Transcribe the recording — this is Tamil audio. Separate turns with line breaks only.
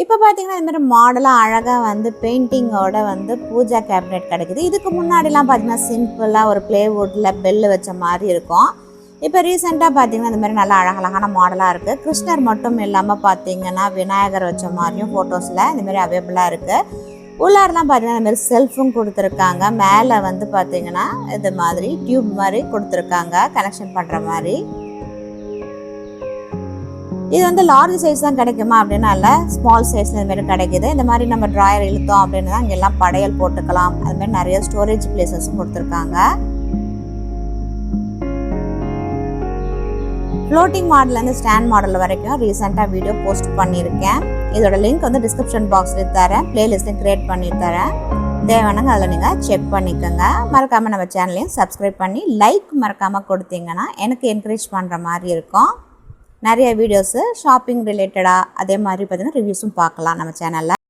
இப்போ பார்த்தீங்கன்னா இந்த மாதிரி மாடலாக அழகாக வந்து பெயிண்டிங்கோட வந்து பூஜா கேபினெட் கிடைக்குது. இதுக்கு முன்னாடிலாம் பார்த்தீங்கன்னா சிம்பிளாக ஒரு ப்ளேவுட்டில் பெல்லு வச்ச மாதிரி இருக்கும். இப்போ ரீசெண்டாக பார்த்தீங்கன்னா இந்த மாதிரி நல்லா அழகழகான மாடலாக இருக்குது. கிருஷ்ணர் மட்டும் இல்லாமல் பார்த்தீங்கன்னா விநாயகர் வச்ச மாதிரியும் ஃபோட்டோஸில் இந்த மாதிரி அவைலபிளாக இருக்குது. உள்ளாரெலாம் பார்த்தீங்கன்னா இந்த மாதிரி செல்ஃபும் கொடுத்துருக்காங்க. மேலே வந்து பார்த்தீங்கன்னா இது மாதிரி டியூப் மாதிரி கொடுத்துருக்காங்க கனெக்ஷன் பண்ணுற மாதிரி. இது வந்து லார்ஜ் சைஸ் தான் கிடைக்குமா அப்படின்னா இல்லை, ஸ்மால் சைஸ் இந்த மாதிரி கிடைக்குது. இந்த மாதிரி நம்ம ட்ராயர் இழுத்தோம் அப்படின்னு தான் இங்கெல்லாம் படையல் போட்டுக்கலாம். அது மாதிரி நிறைய ஸ்டோரேஜ் பிளேசஸும் கொடுத்துருக்காங்க. ஃப்ளோட்டிங் மாடல்லேருந்து ஸ்டாண்ட் மாடல் வரைக்கும் ரீசெண்டாக வீடியோ போஸ்ட் பண்ணியிருக்கேன். இதோட லிங்க் வந்து டிஸ்கிரிப்ஷன் பாக்ஸில் தரேன், பிளேலிஸ்ட்லையும் க்ரியேட் பண்ணி தரேன். தேவையானங்க அதில் நீங்கள் செக் பண்ணிக்கோங்க. மறக்காமல் நம்ம சேனலையும் சப்ஸ்கிரைப் பண்ணி லைக் மறக்காமல் கொடுத்தீங்கன்னா எனக்கு என்கரேஜ் பண்ணுற மாதிரி இருக்கும். நிறைய வீடியோஸு ஷாப்பிங் ரிலேட்டடாக அதே மாதிரி பார்த்தீங்கன்னா ரிவ்யூஸும் பார்க்கலாம் நம்ம சேனலில்.